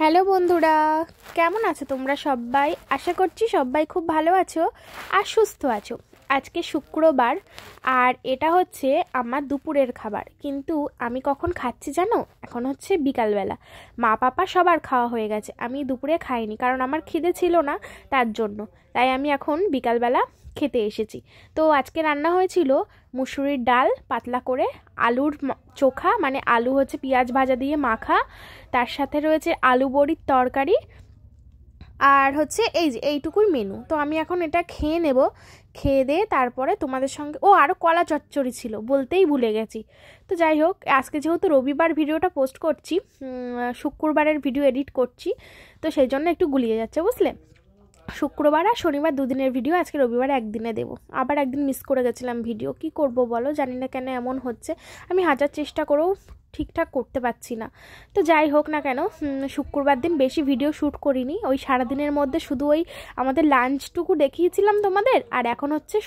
Hello বন্ধুরা, কেমন আছো তোমরা সবাই? আশা করছি সবাই খুব ভালো আছো আর সুস্থ আছো। আজকে শুক্রবার আর এটা হচ্ছে আমার দুপুরের খাবার। কিন্তু আমি কখন খাচ্ছি জানো? এখন হচ্ছে বিকালবেলা। মা পাপা সবার খাওয়া হয়ে গেছে, আমি দুপুরে খাইনি কারণ আমার খিদে ছিল না, তার জন্য। তাই আমি এখন বিকালবেলা খেতে এসেছি। তো আজকে রান্না হয়েছিল মুসুরির ডাল পাতলা করে, আলুর চোখা, মানে আলু হচ্ছে পেঁয়াজ ভাজা দিয়ে মাখা, তার সাথে রয়েছে আলু বড়ির তরকারি, আর হচ্ছে এইটুকুই মেনু। তো আমি এখন এটা খেয়ে নেব, খেয়ে দিয়ে তারপরে তোমাদের সঙ্গে আরও কলা চচ্চড়ি ছিল, বলতেই ভুলে গেছি। তো যাই হোক, আজকে যেহেতু রবিবার ভিডিওটা পোস্ট করছি, শুক্রবারের ভিডিও এডিট করছি, তো সেই জন্য একটু গুলিয়ে যাচ্ছে, বুঝলে। শুক্রবার আর শনিবার দুদিনের ভিডিও আজকে রবিবার একদিনে দেবো। আবার একদিন মিস করে গেছিলাম ভিডিও, কি করব বলো, জানি না কেন এমন হচ্ছে। আমি হাজার চেষ্টা করেও ঠিকঠাক করতে পারছি না। তো যাই হোক না কেন, শুক্রবার দিন বেশি ভিডিও শ্যুট করিনি। ওই সারাদিনের মধ্যে শুধু ওই আমাদের লাঞ্চটুকু দেখিয়েছিলাম তোমাদের। আর এখন হচ্ছে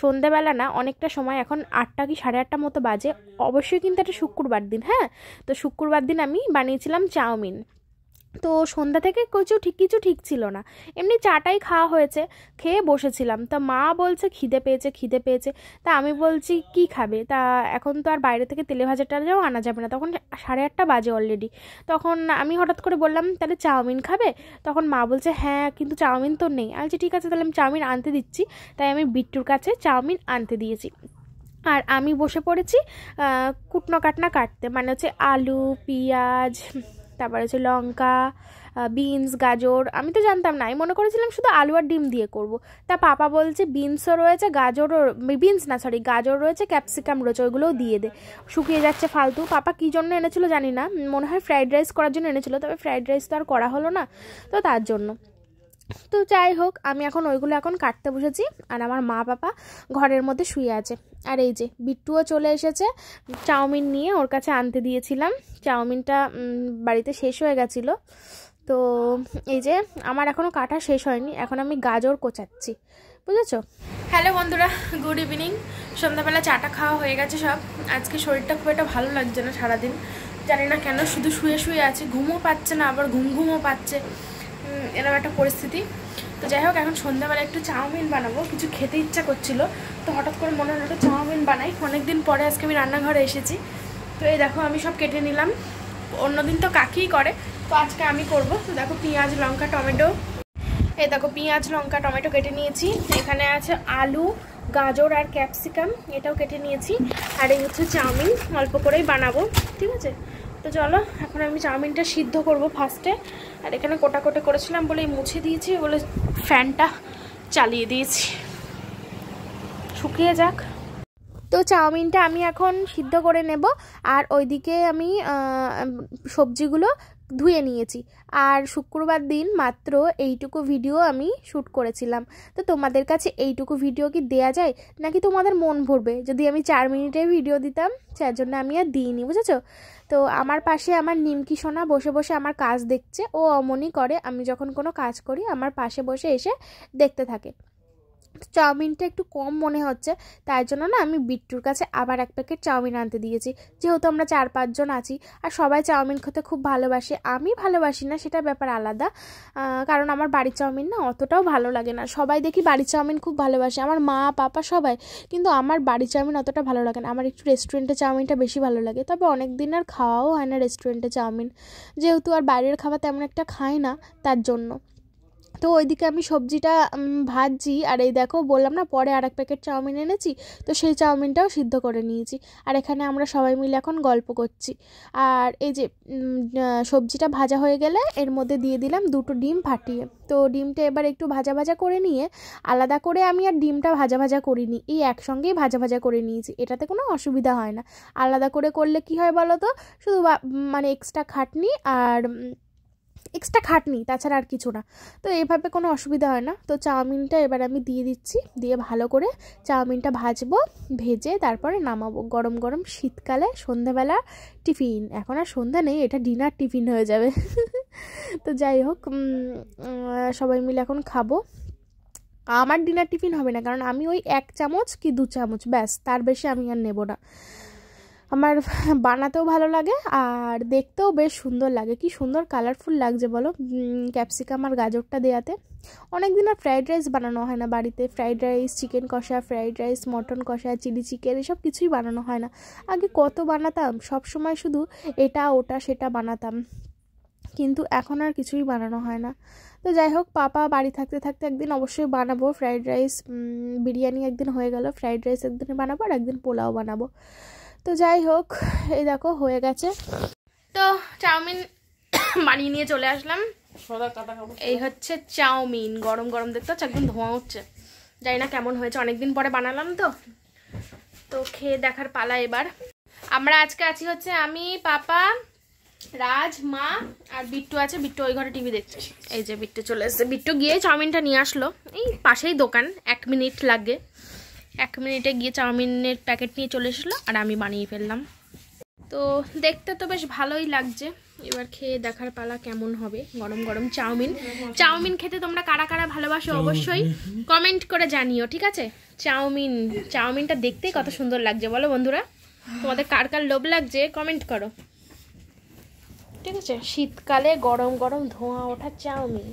সন্ধেবেলা না, অনেকটা সময়, এখন 8টা কি 8:30 মতো বাজে। অবশ্যই কিন্তু এটা শুক্রবার দিন, হ্যাঁ। তো শুক্রবার দিন আমি বানিয়েছিলাম চাউমিন। তো সন্ধ্যা থেকে কিছু ঠিক ছিল না, এমনি চাটাই খাওয়া হয়েছে, খেয়ে বসেছিলাম। তা মা বলছে খিদে পেয়েছে। তা আমি বলছি কি খাবে? তা এখন তো আর বাইরে থেকে তেলে ভাজা টাজাও আনা যাবে না, তখন 8:30 বাজে অলরেডি। তখন আমি হঠাৎ করে বললাম তাহলে চাউমিন খাবে? তখন মা বলছে হ্যাঁ, কিন্তু চাউমিন তো নেই। আমি বলছি ঠিক আছে, তাহলে আমি চাউমিন আনতে দিচ্ছি। তাই আমি বিট্টুর কাছে চাউমিন আনতে দিয়েছি। আর আমি বসে পড়েছি কুটনো কাটনা কাটতে, মানে হচ্ছে আলু, পেঁয়াজ, তারপরে হচ্ছে লঙ্কা, বিনস, গাজর। আমি তো জানতাম না, আমি মনে করেছিলাম শুধু আলু আর ডিম দিয়ে করব। তা পাপা বলছে বিনসও রয়েছে, গাজর রয়েছে, ক্যাপসিকাম রয়েছে, ওইগুলোও দিয়ে দে, শুকিয়ে যাচ্ছে ফালতু। পাপা কী জন্য এনেছিল জানি না, মনে হয় ফ্রাইড রাইস করার জন্য এনেছিল, তবে ফ্রাইড রাইস তো আর করা হলো না, তো তার জন্য। তো যাই হোক, আমি ওইগুলো এখন কাটতে বসেছি। আর আমার মা পাপা ঘরের মধ্যে শুয়ে আছে। আর এই যে বিট্টুও চলে এসেছে চাউমিন নিয়ে, ওর কাছে আনতে দিয়েছিলাম। চাউমিনটা বাড়িতে শেষ হয়ে গেছিলো। তো এই যে আমার এখনও কাটা শেষ হয়নি, এখন আমি গাজর কোচাচ্ছি, বুঝেছো। হ্যালো বন্ধুরা, গুড ইভিনিং। সন্ধ্যাবেলা চাটা খাওয়া হয়ে গেছে সব। আজকে শরীরটা খুব একটা ভালো লাগছে না, সারাদিন জানি না কেন শুধু শুয়ে আছে, ঘুমও পাচ্ছে না, আবার ঘুমও পাচ্ছে, এরকম একটা পরিস্থিতি। তো যাই হোক, এখন সন্ধ্যাবেলা একটু চাউমিন বানাবো, কিছু খেতে ইচ্ছা করছিল, তো হঠাৎ করে মনে হলো একটু চাউমিন বানাই। অনেকদিন পরে আজকে আমি রান্নাঘরে এসেছি। তো এই দেখো, আমি সব কেটে নিলাম। অন্যদিন তো কাকিই করে, তো আজকে আমি করব। তো দেখো, পেঁয়াজ লঙ্কা টমেটো, এই দেখো পেঁয়াজ লঙ্কা টমেটো কেটে নিয়েছি। এখানে আছে আলু, গাজর আর ক্যাপসিকাম, এটাও কেটে নিয়েছি। আর এই হচ্ছে চাউমিন, অল্প করেই বানাবো, ঠিক আছে। তো চলো, এখন আমি চাউমিনটা সিদ্ধ করব ফার্স্টে। আর এখানে কোটাকোটে করেছিলাম বলে মুছে দিয়েছি, বলে ফ্যানটা চালিয়ে দিয়েছি, শুকিয়ে যাক। তো চাউমিনটা আমি এখন সিদ্ধ করে নেব। আর ওইদিকে আমি সবজিগুলো ধুয়ে নিয়েছি। আর শুক্রবার দিন মাত্র এইটুকু ভিডিও আমি শ্যুট করেছিলাম। তো তোমাদের কাছে এইটুকু ভিডিও কি দেয়া যায়, নাকি তোমাদের মন ভরবে যদি আমি 4 মিনিটের ভিডিও দিতাম? যার জন্য আমি আর দিইনি, বুঝেছো। তো আমার পাশে আমার নিমকি সোনা বসে বসে আমার কাজ দেখছে। ও অমনই করে, আমি যখন কোনো কাজ করি আমার পাশে বসে এসে দেখতে থাকে। চাউমিনটা একটু কম মনে হচ্ছে, তাই জন্য না আমি বিট্টুর কাছে আবার 1 প্যাকেট চাউমিন আনতে দিয়েছি। যেহেতু আমরা 4-5 জন আছি আর সবাই চাউমিন খেতে খুব ভালোবাসে, আমি ভালোবাসি না সেটা ব্যাপার আলাদা, কারণ আমার বাড়ির চাউমিন না অতটাও ভালো লাগে না। সবাই দেখি বাড়ির চাউমিন খুব ভালোবাসে, আমার মা পাপা সবাই, কিন্তু আমার বাড়ির চাউমিন অতটা ভালো লাগে না। আমার একটু রেস্টুরেন্টে চাউমিনটা বেশি ভালো লাগে। তবে অনেক দিন আর খাওয়াও হয় না রেস্টুরেন্টে চাউমিন, যেহেতু আর বাইরের খাবার তেমন একটা খাই না, তার জন্য। তো ওইদিকে আমি সবজিটা ভাজছি। আর এই দেখো, বললাম না পরে আর 1 প্যাকেট চাউমিন এনেছি, তো সেই চাউমিনটাও সিদ্ধ করে নিয়েছি। আর এখানে আমরা সবাই মিলে এখন গল্প করছি। আর এই যে সবজিটা ভাজা হয়ে গেলে এর মধ্যে দিয়ে দিলাম 2টো ডিম ফাটিয়ে। তো ডিমটা এবার একটু ভাজা ভাজা করে নিয়ে, আলাদা করে আমি আর ডিমটা ভাজা ভাজা করিনি, এই একসঙ্গেই ভাজা ভাজা করে নিয়েছি। এটাতে কোনো অসুবিধা হয় না। আলাদা করে করলে কি হয় বলো তো, শুধু মানে এক্সট্রা খাটনি, তাছাড়া আর কিছু না। তো এইভাবে কোনো অসুবিধা হয় না। তো চাউমিনটা এবার আমি দিয়ে দিচ্ছি, দিয়ে ভালো করে চাউমিনটা ভাজবো, ভেজে তারপরে নামাবো। গরম গরম শীতকালে সন্ধ্যাবেলা টিফিন, এখন আর সন্ধ্যা নেই, এটা ডিনার টিফিন হয়ে যাবে। তো যাই হোক, সবাই মিলে এখন খাবো। আমার ডিনার টিফিন হবে না, কারণ আমি ওই 1 চামচ কি 2 চামচ, ব্যাস, তার বেশি আমি আর নেব না। আমার বানাতেও ভালো লাগে আর দেখতেও বেশ সুন্দর লাগে। কি সুন্দর কালারফুল লাগছে বলো ক্যাপসিকাম আর গাজরটা দেওয়াতে। অনেক দিন আর ফ্রাইড রাইস বানানো হয় না বাড়িতে। ফ্রাইড রাইস, চিকেন কষা, ফ্রাইড রাইস, মটন কষা, চিলি চিকেন, এসব কিছুই বানানো হয় না। আগে কত বানাতাম, সব সময় শুধু এটা ওটা সেটা বানাতাম, কিন্তু এখন আর কিছুই বানানো হয় না। তো যাই হোক, পাপা বাড়ি থাকতে থাকতে একদিন অবশ্যই বানাবো ফ্রাইড রাইস। বিরিয়ানি একদিন হয়ে গেল, ফ্রাইড রাইস একদিন বানাবো আর একদিন পোলাও বানাবো। তো যাই হোক, এই দেখো হয়ে গেছে। তো চাউমিন বানিয়ে নিয়ে চলে আসলাম। এই হচ্ছে চাউমিন, গরম গরম দেখতে হচ্ছে, একদম ধোঁয়া উঠছে। জানি না কেমন হয়েছে, অনেকদিন পরে বানালাম তো খেয়ে দেখার পালা এবার। আমরা আজকে আছি হচ্ছে আমি, পাপা, রাজ, মা আর বিট্টু আছে। বিট্টু ওই ঘরে টিভি দেখছে। এই যে বিট্টু চলে এসছে। বিট্টু গিয়ে চাউমিনটা নিয়ে আসলো, এই পাশেই দোকান, 1 মিনিট লাগে। 1 মিনিটে গিয়ে চাউমিনের প্যাকেট নিয়ে চলে এসলো আর আমি বানিয়ে ফেললাম। তো দেখতে তো বেশ ভালোই লাগছে। এবার খেয়ে দেখার পালা কেমন হবে। গরম গরম চাউমিন খেতে তোমরা কারা কারা ভালোবাসো অবশ্যই কমেন্ট করে জানিও, ঠিক আছে? চাউমিনটা দেখতেই কত সুন্দর লাগছে বলো বন্ধুরা। তোমাদের কার কার লোভ লাগছে কমেন্ট করো, ঠিক আছে? শীতকালে গরম গরম ধোঁয়া ওঠা চাউমিন।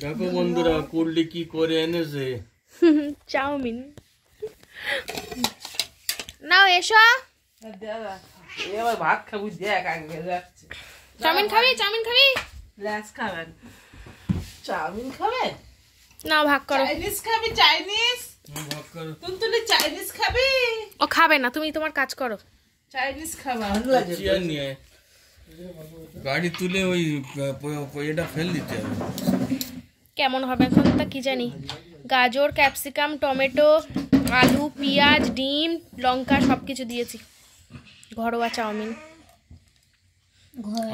দেখো বন্ধুরা কুললি কি করে এনেছে চাউমিন। নাও এসো, এবার ভাত খাবি, দেখ আগে যাচ্ছে। চাউমিন খাবি ল্যাস খাবেন, চাউমিন খাবে নাও ভাগ করো। চাইনিজ খাবি, চাইনিজ তুই চাইনিজ খাবি। ও খাবে না, তুমি তোমার কাজ করো। চাইনিজ খাবা চেয়ার নিয়ে গাড়ি তুলে ওই এটা ফেল দিতে হবে। কেমন হবে এখন তা কি জানি। গাজর, ক্যাপসিকাম, টমেটো, আলু, পেঁয়াজ, ডিম, লঙ্কা সবকিছু দিয়েছি। ঘরোয়া চাউমিন।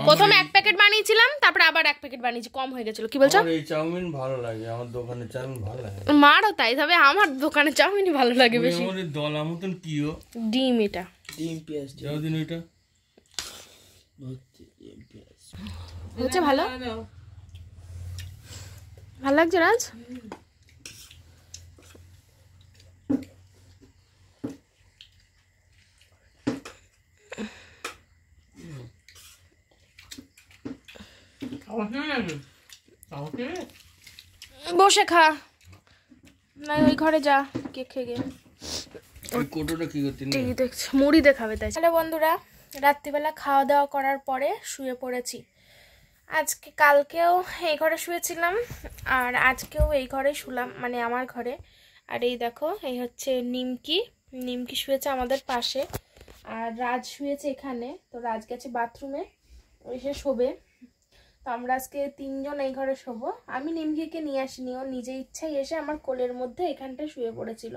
প্রথম 1 প্যাকেট বানিয়েছিলাম, তারপর আবার 1 প্যাকেট বানিয়েছি, কম হয়ে গেছিল। কি বলছো? এই চাউমিন ভালো লাগে, আমার দোকানে চাউমিন ভালো লাগে। মারও তাই, তবে আমার দোকানে চাউমিনই ভালো লাগে বেশি। ওই দলা মতন কিও ডিম, এটা ডিম পেঁয়াজ দিন ওইটা হচ্ছে ভালো। ভালো লাগছে রাজ? বসে খা, না ওই ঘরে যা, কে খেয়ে গে। ওই কোটোটা কি করতে নিয়ে টিভি দেখছে, মুড়ি দেখাবে তাই। হ্যালো বন্ধুরা, রাত্রিবেলা খাওয়া দাওয়া করার পরে শুয়ে পড়েছি। কালকেও এই ঘরে শুয়েছিলাম আর আজকেও এই ঘরে শুলাম, মানে আমার ঘরে। আর এই দেখো, এই হচ্ছে নিমকি শুয়েছে আমাদের পাশে, আর রাজ শুয়েছে এখানে। তো রাজ গেছে বাথরুমে, এসে শোবে। তো আমরা আজকে 3 জন এই ঘরে শোবো। আমি নিমকিকে নিয়ে আসিনি, ও নিজে ইচ্ছাই এসে আমার কোলের মধ্যে এখানটায় শুয়ে পড়েছিল।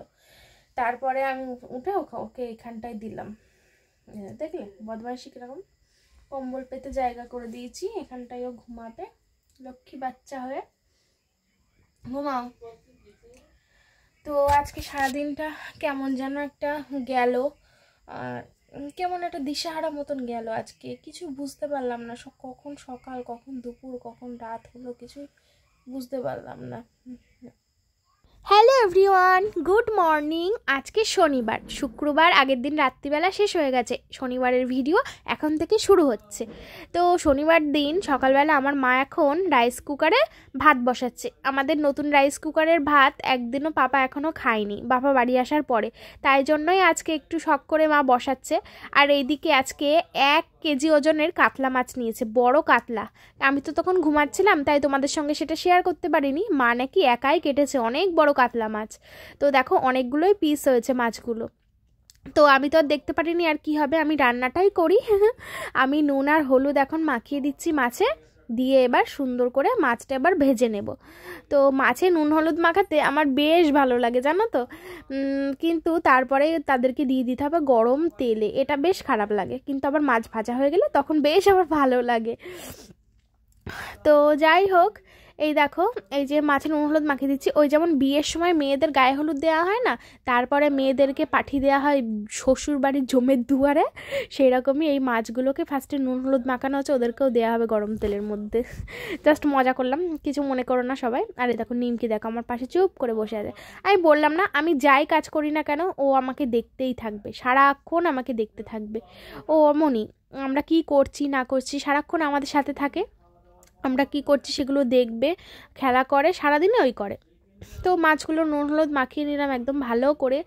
তারপরে আমি উঠে ওকে এখানটায় দিলাম। দেখলে বদমাইশি কিরকম। কম্বল পেতে জায়গা করে দিয়েছি, এখানটায় ও ঘুমাবে লক্ষ্মী বাচ্চা হয়ে। ঘুমাও। তো আজকে সারাদিনটা কেমন যেন একটা গেল, আর কেমন একটা দিশাহারা মতন গেল আজকে। কিছু বুঝতে পারলাম না, কখন সকাল, কখন দুপুর, কখন রাত হলো, কিছুই বুঝতে পারলাম না। Hello everyone, good morning. আজকে শনিবার, শুক্রবার আগের দিন রাত্রিবেলা শেষ হয়ে গেছে, শনিবারের ভিডিও এখন থেকে শুরু হচ্ছে। তো শনিবার দিন সকালবেলা আমার মা এখন রাইস কুকারে ভাত বসাচ্ছে। আমাদের নতুন রাইস কুকারের ভাত একদিনও পাপা এখনও খায়নি, বাবা বাড়ি আসার পরে, তাই জন্যই আজকে একটু শখ করে মা বসাচ্ছে। আর এইদিকে আজকে 1 কেজি ওজনের কাতলা মাছ নিয়েছে, বড় কাতলা। আমি তো তখন ঘুমাচ্ছিলাম, তাই তোমাদের সঙ্গে সেটা শেয়ার করতে পারিনি। মা নাকি একাই কেটেছে অনেক বড় কাতলা মাছ। তো দেখো অনেকগুলোই পিস হয়েছে মাছগুলো। তো আমি তো আর দেখতে পারিনি, আর কি হবে, আমি রান্নাটাই করি। আমি নুন আর হলুদ এখন মাখিয়ে দিচ্ছি মাছে, দিয়ে এবার সুন্দর করে মাছটা এবার ভেজে নেব। তো মাছে নুন হলুদ মাখাতে আমার বেশ ভালো লাগে জানো তো, কিন্তু তারপরে তাদেরকে দিয়ে দিতে হবে গরম তেলে, এটা বেশ খারাপ লাগে। কিন্তু আবার মাছ ভাজা হয়ে গেলে তখন বেশ আবার ভালো লাগে। তো যাই হোক, এই দেখো এই যে মাছের নুন হলুদ মাখিয়ে দিচ্ছি। ওই যেমন বিয়ের সময় মেয়েদের গায়ে হলুদ দেওয়া হয় না, তারপরে মেয়েদেরকে পাঠিয়ে দেওয়া হয় শ্বশুর বাড়ির জমের দুয়ারে, সেই রকমই এই মাছগুলোকে ফার্স্টে নুন হলুদ মাখানো হচ্ছে, ওদেরকেও দেওয়া হবে গরম তেলের মধ্যে। জাস্ট মজা করলাম, কিছু মনে করো না সবাই। আর এই দেখো নিমকি দেখো আমার পাশে চুপ করে বসে আছে। আমি বললাম না আমি যাই কাজ করি না কেন ও আমাকে দেখতেই থাকবে, সারাক্ষণ আমাকে দেখতে থাকবে। ও অমনি আমরা কি করছি না করছি সারাক্ষণ আমাদের সাথে থাকে, আমরা কি করছি সেগুলো দেখবে, খেলা করে, সারাদিনে ওই করে। তো মাছগুলো নুন হলুদ মাখিয়ে নিলাম একদম ভালো করে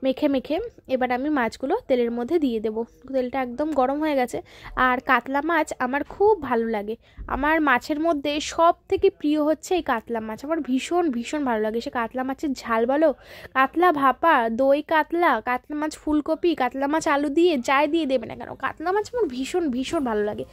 মেখে মেখে। এবার আমি মাছগুলো তেলের মধ্যে দিয়ে দেবো, তেলটা একদম গরম হয়ে গেছে। আর কাতলা মাছ আমার খুব ভালো লাগে, আমার মাছের মধ্যে সব থেকে প্রিয় হচ্ছে এই কাতলা মাছ, আমার ভীষণ ভীষণ ভালো লাগে। সে কাতলা মাছের ঝাল বলো, কাতলা ভাপা, দই কাতলা, কাতলা মাছ ফুলকপি, কাতলা মাছ আলু দিয়ে যাই দিয়ে দেবে না কেন, কাতলা মাছ আমার ভীষণ ভীষণ ভালো লাগে।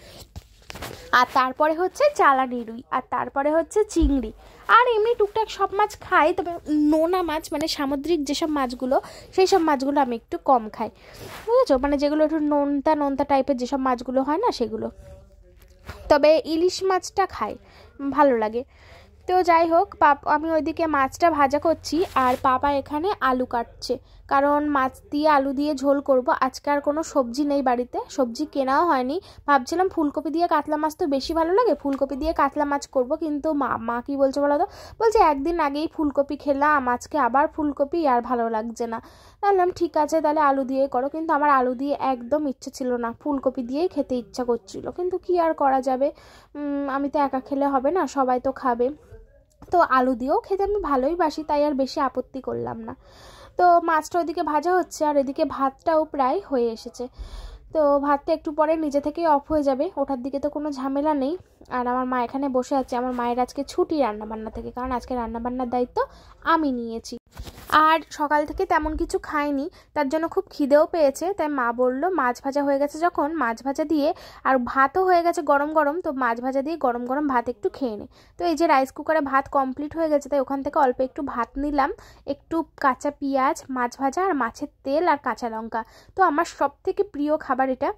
আর তারপরে হচ্ছে চালানি রুই, আর তারপরে হচ্ছে চিংড়ি। আর এমনি টুকটাক সব মাছ খাই, তবে নোনা মাছ মানে সামুদ্রিক যেসব মাছগুলো সেই সব মাছগুলো আমি একটু কম খাই, বুঝেছো, মানে যেগুলো একটু নোনতা নোনতা টাইপের যেসব মাছগুলো হয় না সেগুলো। তবে ইলিশ মাছটা খাই, ভালো লাগে। তো যাই হোক, আমি ওইদিকে মাছটা ভাজা করছি আর পাপা এখানে আলু কাটছে, কারণ মাছ দিয়ে আলু দিয়ে ঝোল করব। আজকে আর কোনো সবজি নেই বাড়িতে, সবজি কেনাও হয়নি। ভাবছিলাম ফুলকপি দিয়ে কাতলা মাছ তো বেশি ভালো লাগে, ফুলকপি দিয়ে কাতলা মাছ করব, কিন্তু মা কি বলছে বলো তো, বলছে একদিন আগেই ফুলকপি খেলাম, আজকে আবার ফুলকপি আর ভালো লাগছে না। বললাম ঠিক আছে তাহলে আলু দিয়েই করো, কিন্তু আমার আলু দিয়ে একদম ইচ্ছে ছিল না, ফুলকপি দিয়েই খেতে ইচ্ছা করছিল, কিন্তু কি আর করা যাবে, আমি তো একা খেলে হবে না, সবাই তো খাবে। তো আলু দিয়েও খেতে আমি ভালোই বাসি, তাই আর বেশি আপত্তি করলাম না। তো মাছটা ওদিকে ভাজা হচ্ছে আর এদিকে ভাতটাও প্রায় হয়ে এসেছে। তো ভাতটা একটু পরে নিজে থেকেই অফ হয়ে যাবে, ওঠার দিকে তো কোনো ঝামেলা নেই। আর আমার মা এখানে বসে আছে, আমার মায়ের আজকে ছুটি রান্নাবান্না থেকে, কারণ আজকে রান্নাবান্নার দায়িত্ব আমি নিয়েছি। আর সকাল থেকে তেমন কিছু খাইনি, তার জন্য খুব খিদেও পেয়েছে, তাই মা বললো মাছ ভাজা হয়ে গেছে যখন, মাছ ভাজা দিয়ে আর ভাতও হয়ে গেছে গরম গরম, তো মাছ ভাজা দিয়ে গরম গরম ভাত একটু খেয়ে নে। তো এই যে রাইস কুকারে ভাত কমপ্লিট হয়ে গেছে, তাই ওখান থেকে অল্প একটু ভাত নিলাম, একটু কাঁচা পেঁয়াজ, মাছ ভাজা আর মাছের তেল আর কাঁচা লঙ্কা। তো আমার সব থেকে প্রিয় খাবার এটা,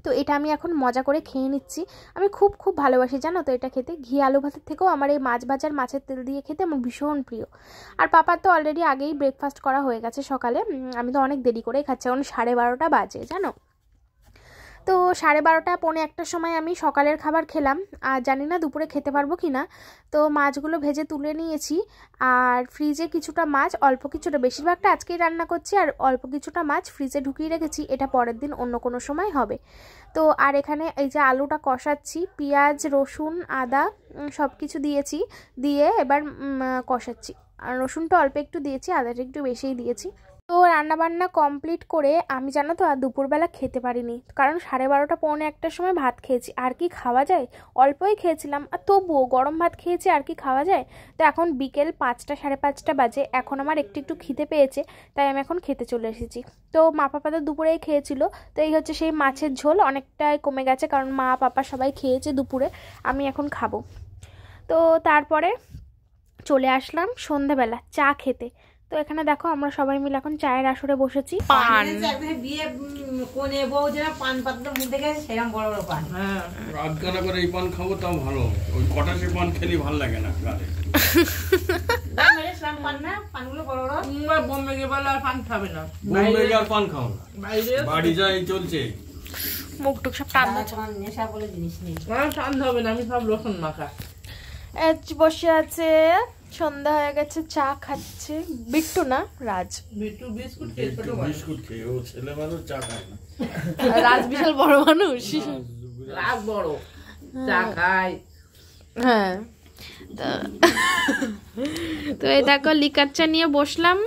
তো এটা আমি এখন মজা করে খেয়ে নিচ্ছি। আমি খুব খুব ভালোবাসি জানো তো এটা খেতে, ঘি আলু ভাতের থেকেও আমার এই মাছ ভাজার মাছের তেল দিয়ে খেতে আমার ভীষণ প্রিয়। আর পাপার তো অলরেডি আগেই ব্রেকফাস্ট করা হয়ে গেছে সকালে, আমি তো অনেক দেরি করেই খাচ্ছি, এখন 12:30 বাজে জানো। তো 12:30 পৌনে 1টার সময় আমি সকালের খাবার খেলাম, আর জানি না দুপুরে খেতে পারবো কি না। তো মাছগুলো ভেজে তুলে নিয়েছি, আর ফ্রিজে কিছুটা মাছ, অল্প কিছুটা, বেশিরভাগটা আজকেই রান্না করছি, আর অল্প কিছুটা মাছ ফ্রিজে ঢুকিয়ে রেখেছি, এটা পরের দিন অন্য কোনো সময় হবে। তো আর এখানে এই যে আলুটা কষাচ্ছি, পেঁয়াজ রসুন আদা সব কিছু দিয়েছি, দিয়ে এবার কষাচ্ছি। আর রসুনটা অল্প একটু দিয়েছি, আদাটা একটু বেশিই দিয়েছি। তো রান্নাবান্না কমপ্লিট করে আমি জানো তো আর দুপুরবেলা খেতে পারিনি, কারণ 12:30 পৌনে 1টার সময় ভাত খেয়েছি, আর কি খাওয়া যায়, অল্পই খেয়েছিলাম, আর তবুও গরম ভাত খেয়েছি, আর কি খাওয়া যায়। তো এখন বিকেল 5টা 5:30 বাজে, এখন আমার একটু একটু খিদে পেয়েছে, তাই আমি এখন খেতে চলে এসেছি। তো মা পাপা তো দুপুরেই খেয়েছিল, তো এই হচ্ছে সেই মাছের ঝোল, অনেকটাই কমে গেছে, কারণ মা পাপা সবাই খেয়েছে দুপুরে, আমি এখন খাবো। তো তারপরে চলে আসলাম সন্ধ্যাবেলা চা খেতে। তো এখানে দেখো আমরা সবাই মিলে এখন চায়ের আসরে বসেছি। পান বিয়ে কোনে বউ যেন পান পাতটা মুখ দেখে সেরকম বড় বড় পান, হ্যাঁ রাতগানা করে এই পান খাবো তাও ভালো, ওই কটাসে পান খেলে ভালো লাগে না গালে। পান না, পানগুলো বড় বড়। বোম্বে গিয়ে বলে আর পান খাবে না, বোম্বে গিয়ে আর পান খাও না, বাড়ি যাই চলছে মুখ টুক সব টান নেশা বলে জিনিস নেই, টান হবে না, আমি সব রসুন মাখা। বসে আছে, সন্ধ্যা হয়ে গেছে, চা খাচ্ছে বিট্টু না রাজ, বিট্টু বিস্কুট বিস্কুট খেয়ে, ও ছেলে মানুষ চা খায় না, রাজ বিশাল বড় মানুষ, রাগ বড়, চা খায়। হ্যাঁ তো এই দেখো লিকার চা নিয়ে বসলাম,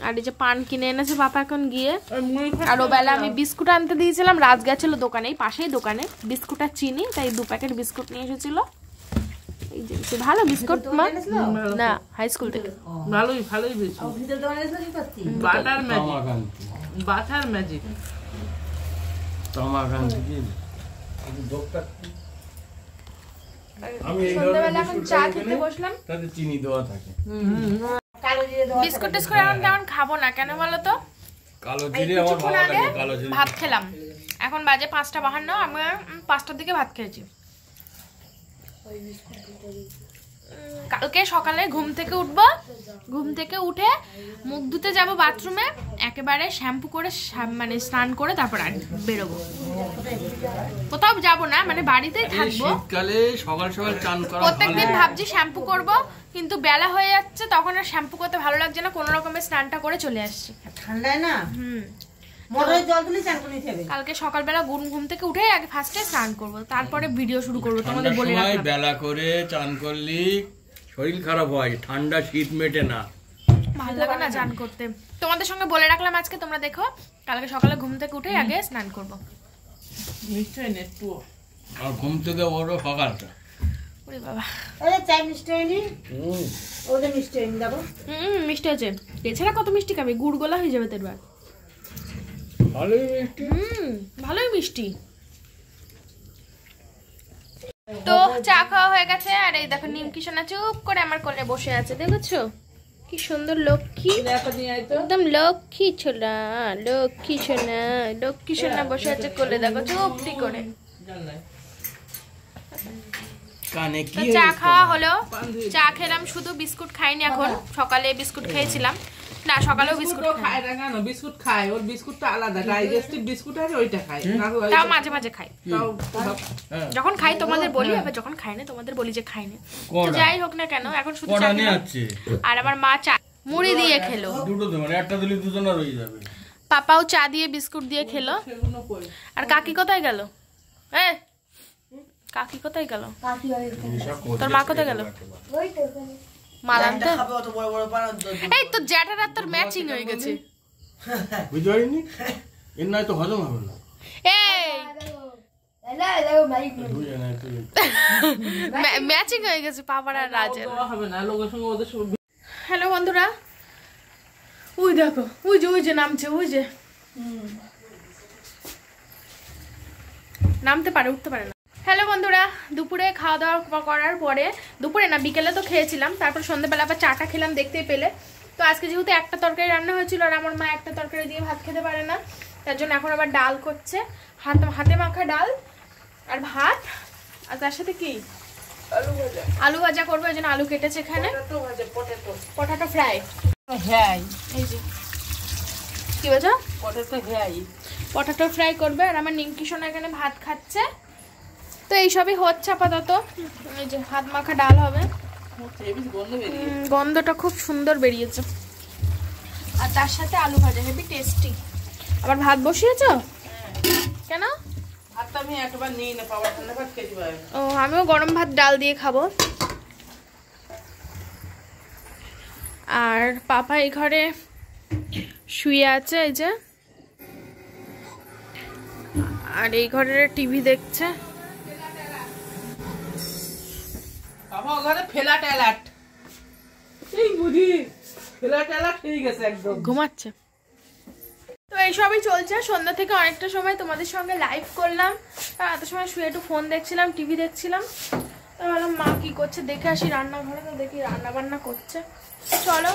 আর এই যে পান কিনে এনেছে বাবা এখন গিয়ে, আর ও বেলা আমি বিস্কুট আনতে দিয়েছিলাম, রাজ গেছিল দোকানে, এই পাশেই দোকানে, বিস্কুট আর চিনি, তাই 2 প্যাকেট বিস্কুট নিয়ে এসেছিল। এই যে ভালো বিস্কুট না, হাই স্কুল থেকে, ভালোই ভালোই বেশি, বাটার ম্যাজিক, বাটার ম্যাজিক আমি এই সন্ধ্যাবেলা এখন চা খেতে বসলাম, তাতে চিনি দেওয়া থাকে। বিস্কুট টিস্কুট এখন তেমন খাবো না, কেন বলো তো, কালো জিরে আমার ভালো লাগে, কালো জিরে ভাত খেলাম, এখন বাজে 5:52, আমি 5টার দিকে ভাত খেয়েছি। কালকে সকালে ঘুম থেকে উঠবো, ঘুম থেকে উঠে মুখ ধুতে যাব বাথরুমে, একেবারে শ্যাম্পু করে মানে স্নান করে তারপর বেরোবো। কোথাও যাব না, মানে বাড়িতেই থাকবো। শীতকালে সকাল সকাল চান করা প্রত্যেকদিন ভাবছি শ্যাম্পু করব, কিন্তু বেলা হয়ে যাচ্ছে, তখন আর শ্যাম্পু করতে ভালো লাগছে না, কোনো রকমের স্নানটা করে চলে আসছি। ঠান্ডায় না মোটরের জল তুলে চান করে নিতে হবে। কালকে সকালবেলা ঘুম থেকে উঠে আগে ফার্স্টে স্নান করব, তারপরে ভিডিও শুরু করব। তোমাদের বলে রাখলাম, বেলা করে চান করলি শরীর খারাপ হয়, ঠান্ডা শীত মেটে না, ভালো লাগে না চান করতে। তোমাদের সঙ্গে বলে রাখলাম আজকে, তোমরা দেখো কালকে সকালে ঘুম থেকে উঠে আগে স্নান করব। নিশ্চয়ই না একটু আর ঘুম থেকে ওরও সকালটা। ওরে বাবা, ওই চাই মিষ্টি হয়নি, ওদের মিষ্টি হয়নি দেখো। মিষ্টি আছে, এছাড়া কত মিষ্টি খাবে, গুড় গোলা হয়ে যাবে তোর। ভালোই মিষ্টি, ভালোই মিষ্টি। তো চা খাওয়া হয়ে গেছে, আর এই দেখো নিমকি সোনা চুপ করে আমার কোলে বসে আছে, দেখেছো কি সুন্দর লক্ষ্মী, একদম লক্ষ্মী ছোলা, লক্ষ্মী সোনা, লক্ষ্মী সোনা বসে আছে কোলে, দেখো চুপটি করে। তো চা খাওয়া হলো, চা খেলাম শুধু, বিস্কুট খাইনি এখন, সকালে বিস্কুট খেয়েছিলাম, না সকালেও বিস্কুট খায় না কেন, বিস্কুট খায়, ওর বিস্কুটটা আলাদা, ডাইজেস্টিভ বিস্কুট আছে ওইটা খায়, তাও মাঝে মাঝে খাই, যখন খাই তোমাদের বলি, আবার যখন খাই না তোমাদের বলি যে খাই না। যাই হোক না কেন, এখন শুধু চা খেলাম, আর আমার মা চা মুড়ি দিয়ে খেলো, দুটো তো মানে একটা দিলে দুজনের হয়ে যাবে। পাপাও চা দিয়ে বিস্কুট দিয়ে খেলো। আর কাকি কোথায় গেল? কাকি কোথায় গেল? তোর মা কোথায় গেল? মাল আনতে। এই তো জ্যাঠার আর তোর ম্যাচিং হয়ে গেছে, বুঝতে পারিনি, এর নয় তো হজম হবে না। ম্যাচিং হয়ে গেছে পাপার আর রাজের। হ্যালো বন্ধুরা, ওই দেখো ওই যে নামছে, ওই যে নামতে পারে, উঠতে পারে না। হ্যালো বন্ধুরা, দুপুরে খাওয়া দাওয়া করার পরে, দুপুরে না বিকেলে তো খেয়েছিলাম, তারপর সন্ধ্যেবেলা আবার চাটা খেলাম, দেখতেই পেলে। তো আজকে যেহেতু একটা তরকারি রান্না হয়েছিল, আর আমার মা একটা তরকারি দিয়ে ভাত খেতে পারে না, তার জন্য এখন আবার ডাল করছে, হাতে মাখা ডাল আর ভাত, আর তার সাথে কি আলু ভাজা করবো, ওই জন্য আলু কেটেছে এখানে, পটাটো ফ্রাই। হ্যাঁ এই যে কি বলছো, পটাটো ফ্রাই করবে, আর আমার নিমকি সোনা এখানে ভাত খাচ্ছে। তো এইসবই হচ্ছে আপাতত। এই যে হাত মাখা ডাল হবে, গন্ধটা খুব সুন্দর বেরিয়েছে, আর তার সাথে আলু ভাজা, হেবি টেস্টি। আবার ভাত বসিয়েছো কেন? আমি একবার নিই না, পাওয়া ঠান্ডা ভাত খেতে পারি। ও, আমিও গরম ভাত ডাল দিয়ে খাবো। আর পাপা এই ঘরে শুয়ে আছে, এই যে, আর এই ঘরে টিভি দেখছে। বাবা ঘরে ফেলাট অ্যালার্ট, এই বুঝি ফেলাট অ্যালার্ট হয়ে গেছে একদম, ঘুমাচ্ছে। তো এইসবই চলছে, সন্ধ্যা থেকে অনেকটা সময় তোমাদের সঙ্গে লাইভ করলাম, আর এত সময় শুয়ে একটু ফোন দেখছিলাম, টিভি দেখছিলাম। তো ভাবলাম মা কি করছে দেখে আসি রান্নাঘরে, তো দেখি রান্না বান্না করছে। চলো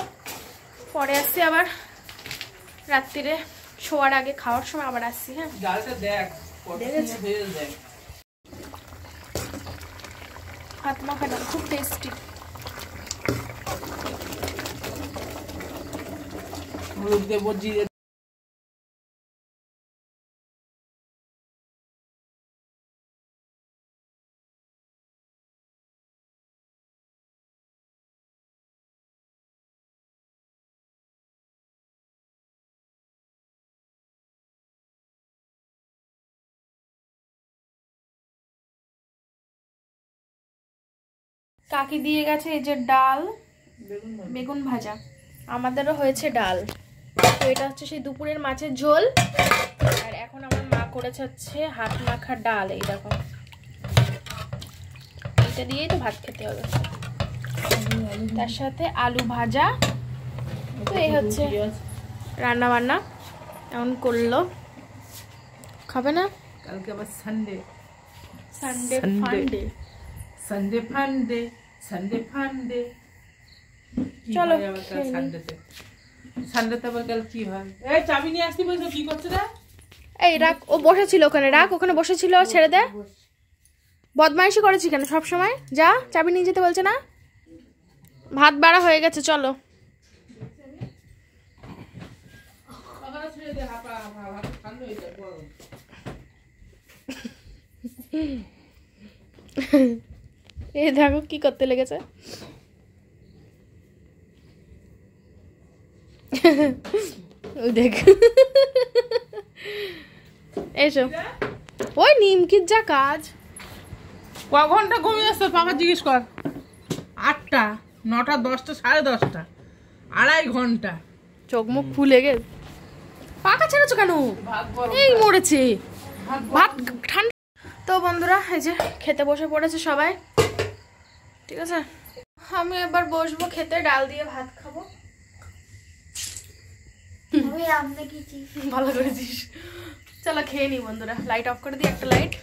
পরে আসছি, আবার রাত্রিরে শোয়ার আগে খাওয়ার সময় আবার আসছি। হ্যাঁ, ডালটা দেখ, হাত মাখা ডাল খুব টেস্টি। হলুদ দেবো, জিরে কাকি দিয়ে গেছে এই যে ডাল, বেগুন ভাজা, আমাদেরও হয়েছে ডাল। তো এটা হচ্ছে সেই দুপুরের মাছের ঝোল, আর এখন আমার মা করেছে হচ্ছে হাত মাখা ডাল। এই দেখো, এটা দিয়েই তো ভাত খেতে হবে, তার সাথে আলু ভাজা। তো এই হচ্ছে রান্না বান্না এখন করলো। খাবে না? কালকে আবার সানডে, সানডে ফান্ডে, সানডে ফান্ডে, সানডে ফান্ডে। চলো সানডেতে আবার কাল কি হয়? এই চাবি নিয়ে আসতে বলছো, কি করছে রে? এই রাখ, ও বসেছিল ওখানে, রাখ, ওখানে বসেছিল, ছেড়ে দে। বদমাইশি করেছি কেন সব সময়? যা, চাবি নিয়ে যেতে বলছে না? ভাত বাড়া হয়ে গেছে, চলো। এই দেখো কি করতে লেগেছে। ওই দেখ, এসো। ওই নিমকির যা কাজ। ক ঘন্টা ঘুমিয়েছ বাবা জিজ্ঞেস কর। 8টা, 9টা, 10টা, 10:30, 2.5 ঘন্টা। চোখ মুখ ফুলে গে। পাকা ছেড়েছো কেন? এই মরেছে ভাত ঠান্ডা। তো বন্ধুরা এই যে খেতে বসে পড়েছে সবাই, ঠিক আছে। আমি এবার বসবো খেতে, ডাল দিয়ে ভাত খাবো। ভালো করেছিস। চলো খেয়ে নি বন্ধুরা, লাইট অফ করে দিই, একটা লাইট।